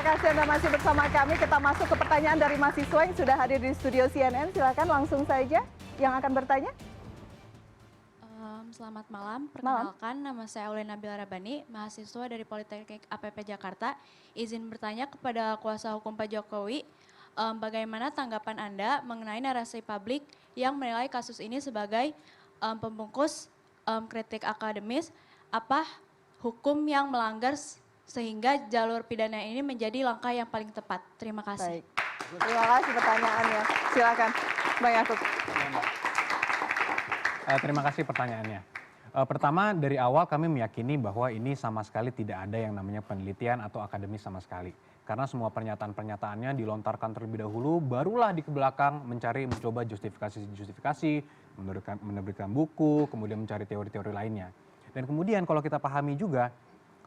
kasih Anda masih bersama kami. Kita masuk ke pertanyaan dari mahasiswa yang sudah hadir di studio CNN. Silakan langsung saja yang akan bertanya. Selamat malam, perkenalkan nama saya Aulina Nabila Rabani, mahasiswa dari Politeknik APP Jakarta. Izin bertanya kepada kuasa hukum Pak Jokowi, bagaimana tanggapan Anda mengenai narasi publik yang menilai kasus ini sebagai pembungkus kritik akademis, apa hukum yang melanggar sehingga jalur pidana ini menjadi langkah yang paling tepat. Terima kasih. Baik. Terima kasih pertanyaannya. Silakan, Bang Yakub. Terima kasih pertanyaannya. Pertama, dari awal kami meyakini bahwa ini sama sekali tidak ada yang namanya penelitian atau akademis sama sekali. Karena semua pernyataan-pernyataannya dilontarkan terlebih dahulu, barulah di belakang mencoba justifikasi, menerbitkan buku, kemudian mencari teori-teori lainnya. Dan kemudian kalau kita pahami juga,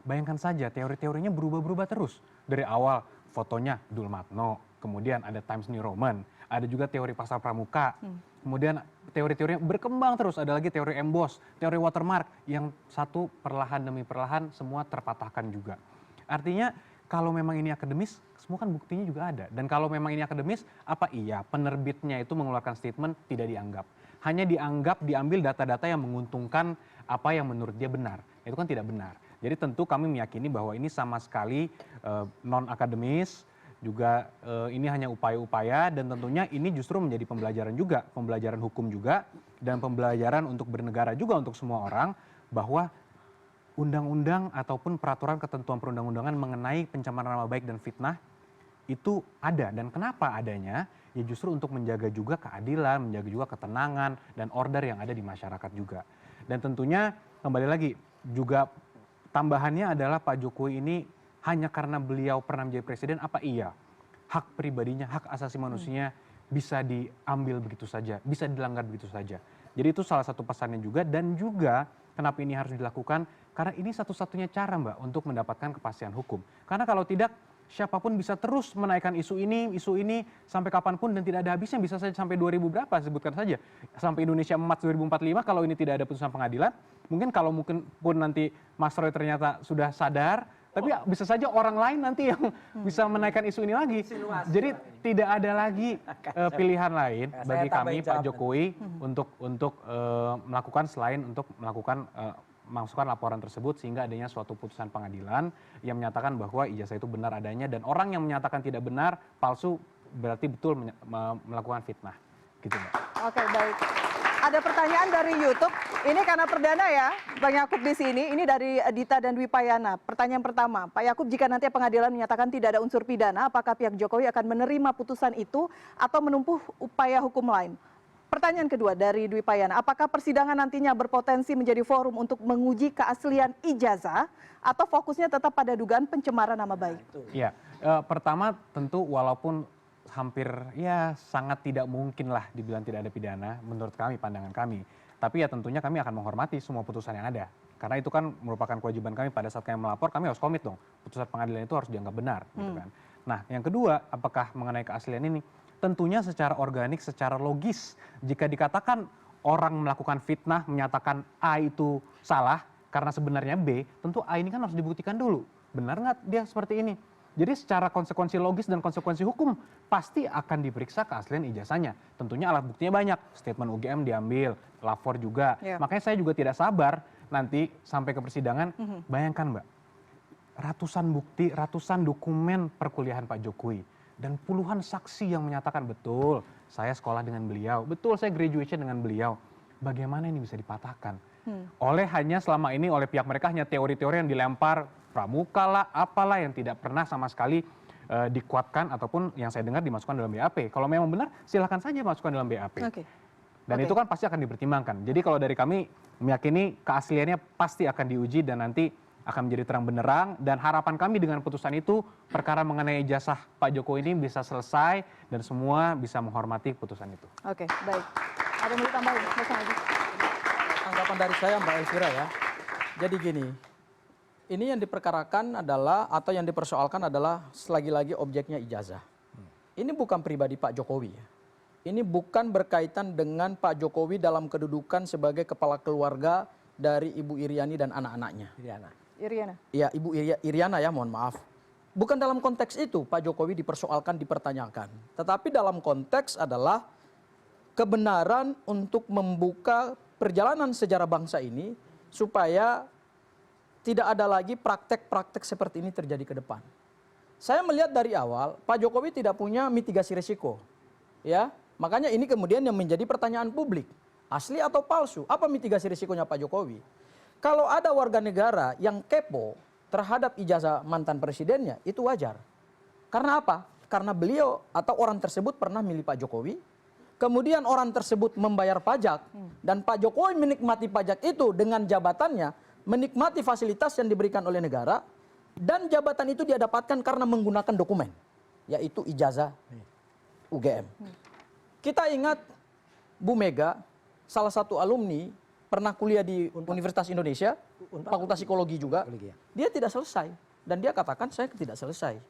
bayangkan saja teori-teorinya berubah-berubah terus. Dari awal fotonya Dulmatno, kemudian ada Times New Roman, ada juga teori pasar pramuka, kemudian teori-teorinya berkembang terus, ada lagi teori emboss, teori watermark, yang satu perlahan demi perlahan semua terpatahkan juga. Artinya kalau memang ini akademis, semua kan buktinya juga ada. Dan kalau memang ini akademis, apa iya penerbitnya itu mengeluarkan statement tidak dianggap. Hanya diambil data-data yang menguntungkan apa yang menurut dia benar. Itu kan tidak benar. Jadi tentu kami meyakini bahwa ini sama sekali non-akademis, juga ini hanya upaya-upaya, dan tentunya ini justru menjadi pembelajaran juga, pembelajaran hukum juga, dan pembelajaran untuk bernegara juga untuk semua orang, bahwa undang-undang ataupun peraturan ketentuan perundang-undangan mengenai pencemaran nama baik dan fitnah itu ada. Dan kenapa adanya? Ya justru untuk menjaga juga keadilan, menjaga juga ketenangan dan order yang ada di masyarakat juga. Dan tentunya kembali lagi juga tambahannya adalah Pak Jokowi ini hanya karena beliau pernah menjadi presiden, apa iya hak pribadinya, hak asasi manusianya bisa diambil begitu saja, bisa dilanggar begitu saja. Jadi itu salah satu pesannya juga, dan juga kenapa ini harus dilakukan, karena ini satu-satunya cara Mbak untuk mendapatkan kepastian hukum. Karena kalau tidak, siapapun bisa terus menaikkan isu ini sampai kapanpun dan tidak ada habisnya, bisa saja sampai 2000 berapa, sebutkan saja. Sampai Indonesia emas 2045 kalau ini tidak ada putusan pengadilan, mungkin pun nanti Mas Roy ternyata sudah sadar, tapi bisa saja orang lain nanti yang bisa menaikkan isu ini lagi. Jadi tidak ada lagi pilihan lain bagi kami Pak Jokowi untuk melakukan selain untuk memasukkan laporan tersebut sehingga adanya suatu putusan pengadilan yang menyatakan bahwa ijazah itu benar adanya, dan orang yang menyatakan tidak benar, palsu, berarti betul melakukan fitnah. Gitu Mbak. Oke, baik. Ada pertanyaan dari YouTube. Ini karena perdana ya, Bang Yakub di sini. Ini dari Dita dan Dwi Payana. Pertanyaan pertama, Pak Yakub, jika nanti pengadilan menyatakan tidak ada unsur pidana, apakah pihak Jokowi akan menerima putusan itu atau menempuh upaya hukum lain? Pertanyaan kedua dari Dwi Payana, apakah persidangan nantinya berpotensi menjadi forum untuk menguji keaslian ijazah atau fokusnya tetap pada dugaan pencemaran nama baik? Iya, pertama tentu walaupun hampir ya sangat tidak mungkin lah dibilang tidak ada pidana menurut kami, pandangan kami. Tapi ya tentunya kami akan menghormati semua putusan yang ada. Karena itu kan merupakan kewajiban kami pada saat kami melapor, kami harus komit dong. Putusan pengadilan itu harus dianggap benar. Gitu kan. Nah yang kedua, apakah mengenai keaslian ini? Tentunya secara organik, secara logis. Jika dikatakan orang melakukan fitnah, menyatakan A itu salah karena sebenarnya B, tentu A ini kan harus dibuktikan dulu. Benar nggak dia seperti ini? Jadi secara konsekuensi logis dan konsekuensi hukum pasti akan diperiksa keaslian ijazahnya. Tentunya alat buktinya banyak, statement UGM diambil, lapor juga. Makanya saya juga tidak sabar nanti sampai ke persidangan. Bayangkan Mbak, ratusan bukti, ratusan dokumen perkuliahan Pak Jokowi. Dan puluhan saksi yang menyatakan betul saya sekolah dengan beliau, betul saya graduation dengan beliau. Bagaimana ini bisa dipatahkan? Hanya selama ini oleh pihak mereka hanya teori-teori yang dilempar, pramuka lah, apalah yang tidak pernah sama sekali dikuatkan ataupun yang saya dengar dimasukkan dalam BAP. Kalau memang benar silahkan saja masukkan dalam BAP. Dan itu kan pasti akan dipertimbangkan. Jadi kalau dari kami meyakini keasliannya pasti akan diuji dan nanti akan menjadi terang benderang, dan harapan kami dengan putusan itu perkara mengenai ijazah Pak Jokowi ini bisa selesai dan semua bisa menghormati putusan itu. Oke, baik. Ada yang mau ditambahin? Tanggapan dari saya Mbak Elvira ya. Jadi gini, ini yang diperkarakan adalah atau yang dipersoalkan adalah selagi-lagi objeknya ijazah. Ini bukan pribadi Pak Jokowi ya. Ini bukan berkaitan dengan Pak Jokowi dalam kedudukan sebagai kepala keluarga dari Ibu Iriani dan anak-anaknya. Iriana. Iya, Ibu Iriana ya, mohon maaf. Bukan dalam konteks itu Pak Jokowi dipersoalkan, dipertanyakan. Tetapi dalam konteks adalah kebenaran untuk membuka perjalanan sejarah bangsa ini supaya tidak ada lagi praktek-praktek seperti ini terjadi ke depan. Saya melihat dari awal Pak Jokowi tidak punya mitigasi risiko. Ya, makanya ini kemudian yang menjadi pertanyaan publik. Asli atau palsu? Apa mitigasi risikonya Pak Jokowi? Kalau ada warga negara yang kepo terhadap ijazah mantan presidennya, itu wajar. Karena apa? Karena beliau atau orang tersebut pernah milih Pak Jokowi, kemudian orang tersebut membayar pajak, dan Pak Jokowi menikmati pajak itu dengan jabatannya, menikmati fasilitas yang diberikan oleh negara, dan jabatan itu dia dapatkan karena menggunakan dokumen, yaitu ijazah UGM. Kita ingat Bu Mega, salah satu alumni, pernah kuliah di Universitas Indonesia, Fakultas Psikologi juga, dia tidak selesai. Dan dia katakan saya tidak selesai.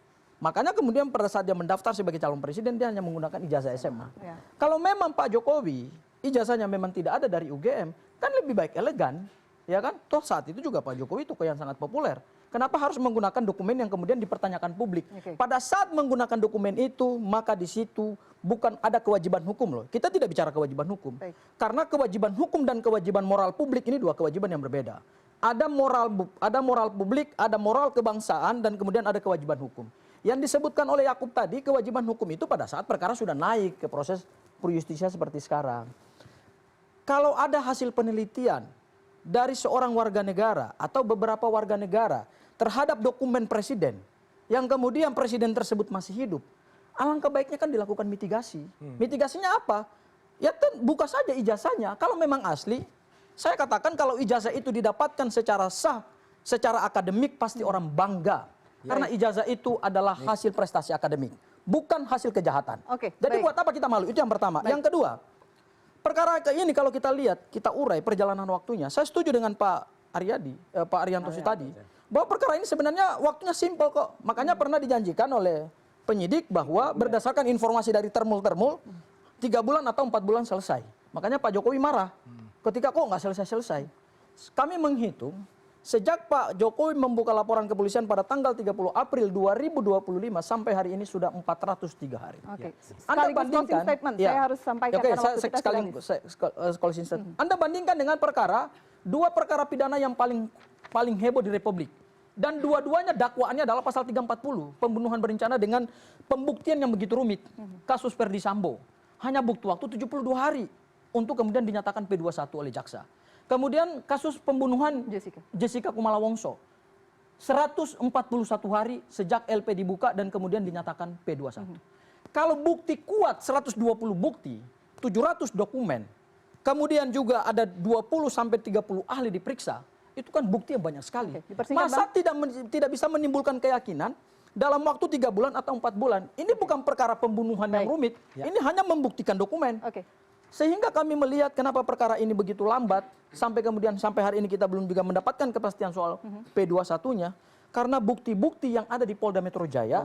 Makanya kemudian pada saat dia mendaftar sebagai calon presiden, dia hanya menggunakan ijazah SMA. Ya. Kalau memang Pak Jokowi, ijazahnya memang tidak ada dari UGM, kan lebih baik elegan. Ya kan? Toh saat itu juga Pak Jokowi tokoh yang sangat populer. Kenapa harus menggunakan dokumen yang kemudian dipertanyakan publik? Oke. Pada saat menggunakan dokumen itu, maka di situ bukan ada kewajiban hukum loh. Kita tidak bicara kewajiban hukum. Baik. Karena kewajiban hukum dan kewajiban moral publik ini dua kewajiban yang berbeda. Ada moral publik, ada moral kebangsaan, dan kemudian ada kewajiban hukum. Yang disebutkan oleh Yakub tadi, kewajiban hukum itu pada saat perkara sudah naik ke proses pro-justisia seperti sekarang. Kalau ada hasil penelitian dari seorang warga negara atau beberapa warga negara terhadap dokumen presiden, yang kemudian presiden tersebut masih hidup, alangkah baiknya kan dilakukan mitigasi. Mitigasinya apa? Ya buka saja ijazahnya. Kalau memang asli, saya katakan kalau ijazah itu didapatkan secara sah, secara akademik, pasti orang bangga. Karena ijazah itu adalah hasil prestasi akademik, bukan hasil kejahatan. Oke, Jadi baik. buat apa kita malu? Itu yang pertama. Yang kedua, perkara ini kalau kita lihat, kita urai perjalanan waktunya. Saya setuju dengan Pak Arianto tadi, bahwa perkara ini sebenarnya waktunya simpel kok. Makanya pernah dijanjikan oleh penyidik bahwa berdasarkan informasi dari termul-termul, 3 bulan atau 4 bulan selesai. Makanya Pak Jokowi marah ketika kok nggak selesai-selesai. Kami menghitung, sejak Pak Jokowi membuka laporan kepolisian pada tanggal 30 April 2025 sampai hari ini sudah 403 hari. Oke. Anda Sekaligus closing statement, ya. saya harus sampaikan Oke, karena waktu kita sudah habis. closing statement. Anda bandingkan dengan dua perkara pidana yang paling heboh di Republik. Dan dua-duanya dakwaannya adalah pasal 340, pembunuhan berencana dengan pembuktian yang begitu rumit. Kasus Ferdi Sambo, hanya butuh waktu 72 hari untuk kemudian dinyatakan P21 oleh jaksa. Kemudian kasus pembunuhan Jessica Kumala Wongso, 141 hari sejak LP dibuka dan kemudian dinyatakan P21. Kalau bukti kuat 120 bukti, 700 dokumen, kemudian juga ada 20 sampai 30 ahli diperiksa, itu kan bukti yang banyak sekali. Masa tidak bisa menimbulkan keyakinan dalam waktu 3 bulan atau 4 bulan? Ini bukan perkara pembunuhan yang rumit, ini hanya membuktikan dokumen. Sehingga kami melihat kenapa perkara ini begitu lambat, sampai hari ini kita belum juga mendapatkan kepastian soal P21-nya, karena bukti-bukti yang ada di Polda Metro Jaya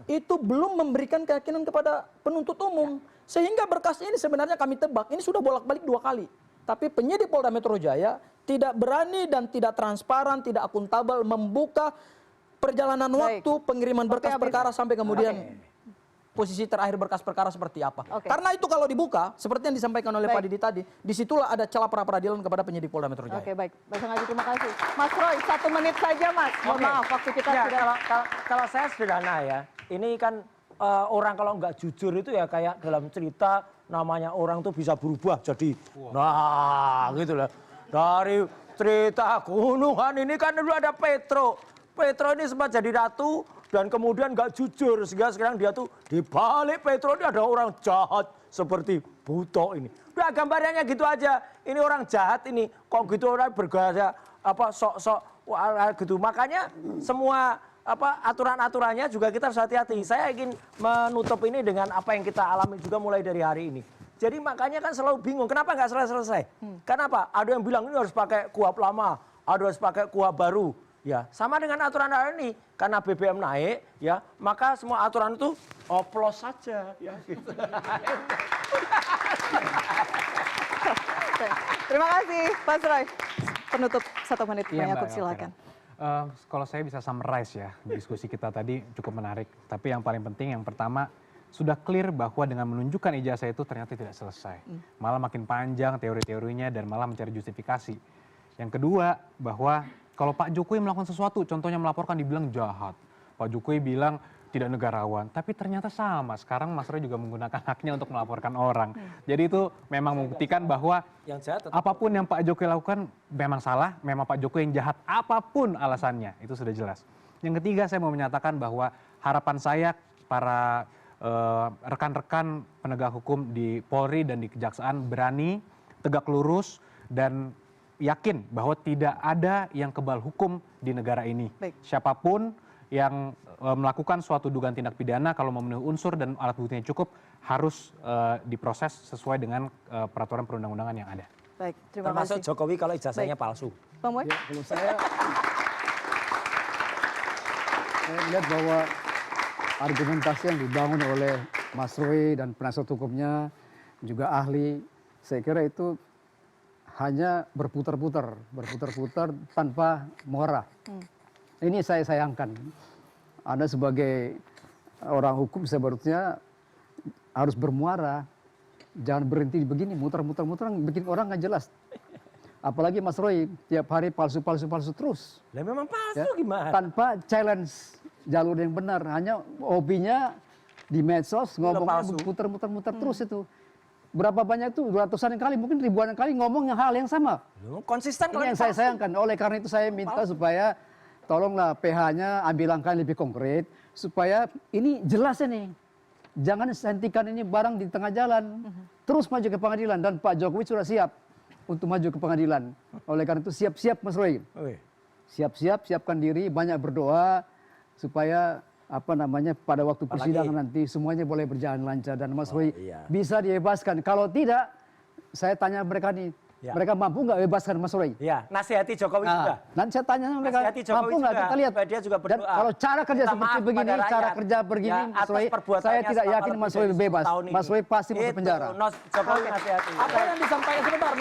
itu belum memberikan keyakinan kepada penuntut umum. Sehingga berkas ini sebenarnya kami tebak, ini sudah bolak-balik 2 kali. Tapi penyidik Polda Metro Jaya tidak berani dan tidak transparan, tidak akuntabel membuka perjalanan waktu pengiriman berkas perkara sampai kemudian posisi terakhir berkas perkara seperti apa. Karena itu kalau dibuka, seperti yang disampaikan oleh Pak Didi tadi, disitulah ada celah pra-peradilan kepada penyidik Polda Metro Jaya. Oke, baik. Mas Ngaji, terima kasih. Mas Roy, 1 menit saja, Mas. Mohon maaf, waktu kita sudah... Kalau saya sederhana ya, ini kan orang kalau nggak jujur itu ya kayak dalam cerita namanya orang tuh bisa berubah jadi, nah gitu loh. Dari cerita gunungan ini kan dulu ada Petro. Petro ini sempat jadi ratu, dan kemudian nggak jujur sehingga sekarang dia tuh di balik Petro ini ada orang jahat seperti Buto ini. Udah gambarannya gitu aja. Ini orang jahat ini kok gitu orang bergaya sok-sok gitu. Makanya semua aturan-aturannya juga kita harus hati-hati. Saya ingin menutup ini dengan apa yang kita alami juga mulai dari hari ini. Jadi makanya kan selalu bingung kenapa nggak selesai-selesai. Kenapa? Ada yang bilang ini harus pakai kuhap lama, ada harus pakai kuhap baru. Ya, sama dengan aturan hari ini, karena BBM naik, ya, maka semua aturan itu oplos saja, ya. Gitu. Terima kasih, Pak Roy. Penutup 1 menit, Pak Yakub, silakan. Kalau saya bisa summarize ya, diskusi kita tadi cukup menarik. Tapi yang paling penting yang pertama, sudah clear bahwa dengan menunjukkan ijazah itu ternyata tidak selesai. Malah makin panjang teori-teorinya dan malah mencari justifikasi. Yang kedua, bahwa kalau Pak Jokowi melakukan sesuatu, contohnya melaporkan dibilang jahat. Pak Jokowi bilang tidak negarawan, tapi ternyata sama. Sekarang Mas Roy juga menggunakan haknya untuk melaporkan orang. Jadi itu memang membuktikan bahwa Yang jahat tetap apapun yang Pak Jokowi lakukan memang salah, memang Pak Jokowi yang jahat, apapun alasannya, itu sudah jelas. Yang ketiga saya mau menyatakan bahwa harapan saya para rekan-rekan penegak hukum di Polri dan di Kejaksaan berani, tegak lurus, dan yakin bahwa tidak ada yang kebal hukum di negara ini. Baik. Siapapun yang melakukan suatu dugaan tindak pidana kalau memenuhi unsur dan alat buktinya cukup harus diproses sesuai dengan peraturan perundang-undangan yang ada. Baik, terima termasuk kasih. Jokowi kalau ijazahnya Baik. palsu. Bang Boy? Ya, kalau saya melihat bahwa argumentasi yang dibangun oleh Mas Roy dan penasihat hukumnya, juga ahli, saya kira itu hanya berputar-putar tanpa muara. Ini saya sayangkan. Anda sebagai orang hukum sebenarnya harus bermuara. Jangan berhenti begini, muter-muter bikin orang nggak jelas. Apalagi Mas Roy tiap hari palsu terus. Lah memang palsu Ya, gimana? tanpa challenge jalur yang benar, hanya hobinya di medsos ngomongnya palsu. muter-muter terus itu. Berapa banyak itu, ratusan kali, mungkin ribuan kali ngomong hal yang sama. Konsisten kalau Ini yang saya sayangkan. Oleh karena itu saya minta supaya tolonglah PH-nya ambil langkah lebih konkret supaya ini jelas ini. Jangan hentikan ini barang di tengah jalan. Terus maju ke pengadilan dan Pak Jokowi sudah siap untuk maju ke pengadilan. Oleh karena itu siap-siap Mas Roy. Wih. Siapkan diri, banyak berdoa supaya pada waktu persidangan nanti semuanya boleh berjalan lancar dan Mas Roy iya. bisa dibebaskan. Kalau tidak, saya tanya mereka nih, Ya. mereka mampu nggak bebaskan Mas Roy? Ya, nasihati Jokowi juga. Nanti saya tanya sama mereka, Nasihati Jokowi mampu nggak? juga, Kita lihat. supaya dia juga Dan berdoa. kalau cara kerja Minta seperti maaf begini, kepada cara rakyat. kerja begini, Ya, Mas atas Roy, perbuatannya saya tidak selama yakin lebih Mas Roy dari bebas. 10 tahun Mas ini. Roy pasti masuk Itu, penjara. Jokowi nasihati. Apa yang disampaikan sebentar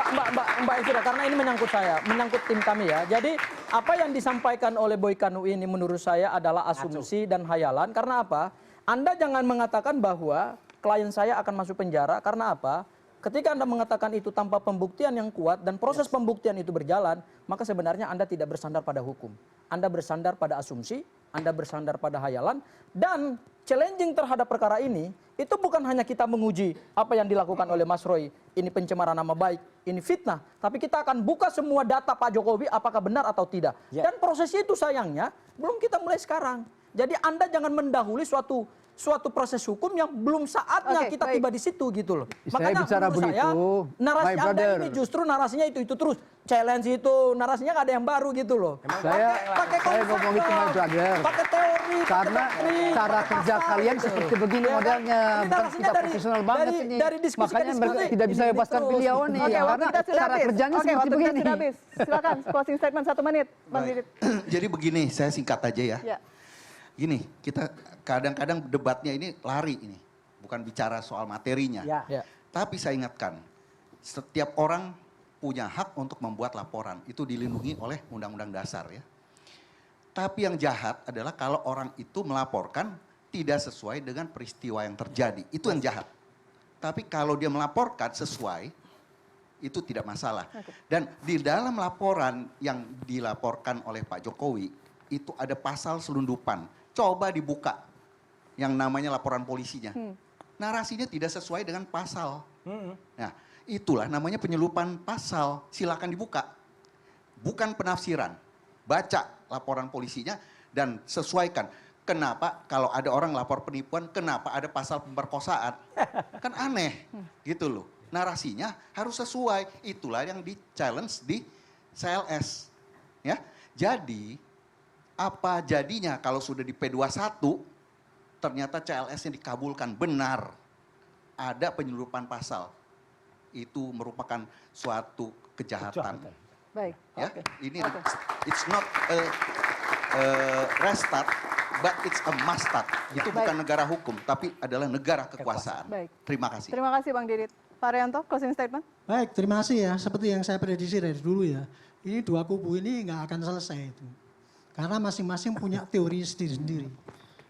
Mbak Elvira, karena ini menyangkut saya, menyangkut tim kami ya. Jadi apa yang disampaikan oleh Boy Kanu ini menurut saya adalah asumsi dan hayalan. Karena apa? Anda jangan mengatakan bahwa klien saya akan masuk penjara. Karena apa? Ketika Anda mengatakan itu tanpa pembuktian yang kuat dan proses pembuktian itu berjalan, maka sebenarnya Anda tidak bersandar pada hukum. Anda bersandar pada asumsi, Anda bersandar pada hayalan, dan challenging terhadap perkara ini, itu bukan hanya kita menguji apa yang dilakukan oleh Mas Roy, ini pencemaran nama baik, ini fitnah, tapi kita akan buka semua data Pak Jokowi apakah benar atau tidak. Ya. Dan prosesnya itu sayangnya belum kita mulai sekarang. Jadi Anda jangan mendahului suatu proses hukum yang belum saatnya Oke, kita baik. tiba di situ gitu loh. Saya bicara menurut saya, begitu, narasi my Anda brother. ini justru narasinya itu terus. Challenge itu, narasinya nggak ada yang baru gitu loh. Saya ngomong itu my brother. Pakai teori, pakai Karena doktrin, cara pakai kerja pasal kalian gitu. seperti begini Ya kan? modelnya. Ini Bukan narasinya kita profesional banget ini. dari diskusi ke Makanya mereka diskusi. tidak bisa Ini bebaskan terus. beliau nih. Oke, waktu Karena kita sudah cara habis. kerjanya Oke, seperti waktu kita begini. sudah habis. Silakan, closing statement 1 menit, Bang Baik. Didit. Jadi begini, saya singkat aja ya. Ya. Gini, kita kadang-kadang debatnya ini lari ini. Bukan bicara soal materinya. Ya. Ya. Tapi saya ingatkan, setiap orang punya hak untuk membuat laporan. Itu dilindungi oleh Undang-Undang Dasar ya. Tapi yang jahat adalah kalau orang itu melaporkan tidak sesuai dengan peristiwa yang terjadi. Itu yang jahat. Tapi kalau dia melaporkan sesuai, itu tidak masalah. Dan di dalam laporan yang dilaporkan oleh Pak Jokowi, itu ada pasal selundupan. Coba dibuka yang namanya laporan polisinya. Narasinya tidak sesuai dengan pasal. Nah, itulah namanya penyeludupan pasal. Silakan dibuka. Bukan penafsiran. Baca laporan polisinya dan sesuaikan. Kenapa kalau ada orang lapor penipuan, kenapa ada pasal pemerkosaan? Kan aneh gitu loh. Narasinya harus sesuai. Itulah yang di-challenge di CLS. Ya. Jadi apa jadinya kalau sudah di P21 ternyata CLS-nya dikabulkan benar. Ada penyeludupan pasal. Itu merupakan suatu kejahatan. Baik. Ya, Oke. ini Oke. it's not a restart, but it's a must start. Itu Baik. bukan negara hukum, tapi adalah negara kekuasaan. Baik. Terima kasih. Terima kasih Bang Didit. Pak Rianto, closing statement. Baik, terima kasih ya. Seperti yang saya prediksi dari dulu ya. Ini dua kubu ini nggak akan selesai itu. Karena masing-masing punya teori sendiri-sendiri.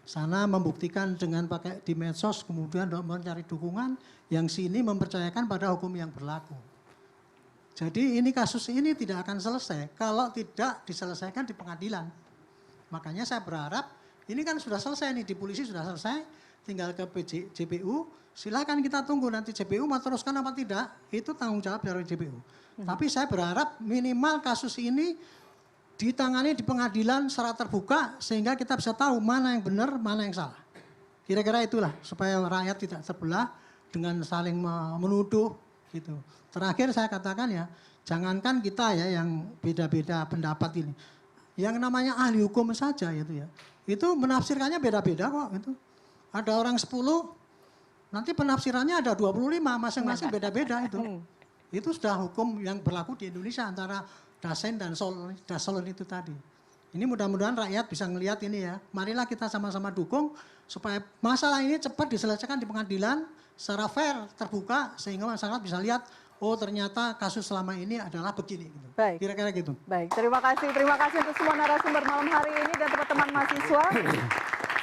Sana membuktikan dengan pakai di medsos, kemudian mencari dukungan, yang sini mempercayakan pada hukum yang berlaku. Jadi ini kasus ini tidak akan selesai kalau tidak diselesaikan di pengadilan. Makanya saya berharap, ini kan sudah selesai nih, di polisi sudah selesai, tinggal ke JPU, silakan kita tunggu nanti JPU mau teruskan apa tidak, itu tanggung jawab dari JPU. Tapi saya berharap minimal kasus ini ditangani di pengadilan secara terbuka sehingga kita bisa tahu mana yang benar, mana yang salah. Kira-kira itulah supaya rakyat tidak terbelah dengan saling menuduh gitu. Terakhir saya katakan ya, jangankan kita ya yang beda-beda pendapat ini. Yang namanya ahli hukum saja gitu ya. Itu menafsirkannya beda-beda kok itu. Ada orang 10, nanti penafsirannya ada 25, masing-masing beda-beda itu. Itu sudah hukum yang berlaku di Indonesia antara Dasein dan Dasolin itu tadi. Ini mudah-mudahan rakyat bisa ngelihat ini ya. Marilah kita sama-sama dukung supaya masalah ini cepat diselesaikan di pengadilan secara fair, terbuka, sehingga masyarakat bisa lihat, oh ternyata kasus selama ini adalah begini. Gitu. Baik. Kira-kira gitu. Baik, terima kasih untuk semua narasumber malam hari ini dan teman-teman mahasiswa.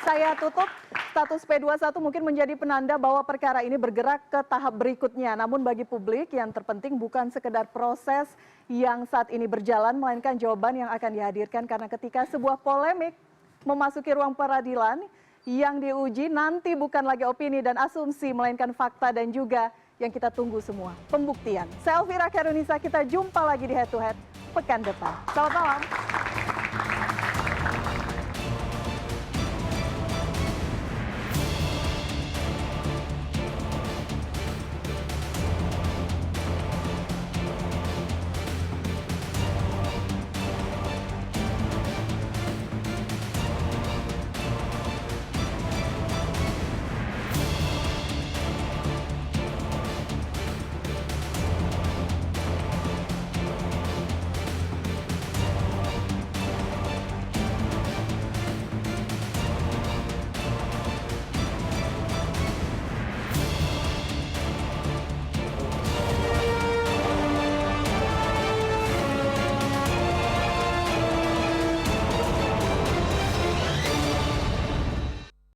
Saya tutup, status P21 mungkin menjadi penanda bahwa perkara ini bergerak ke tahap berikutnya. Namun bagi publik yang terpenting bukan sekedar proses yang saat ini berjalan, melainkan jawaban yang akan dihadirkan. Karena ketika sebuah polemik memasuki ruang peradilan, yang diuji nanti bukan lagi opini dan asumsi, melainkan fakta dan juga yang kita tunggu semua, pembuktian. Saya Elvira Karunisa, kita jumpa lagi di Head to Head pekan depan. Selamat malam.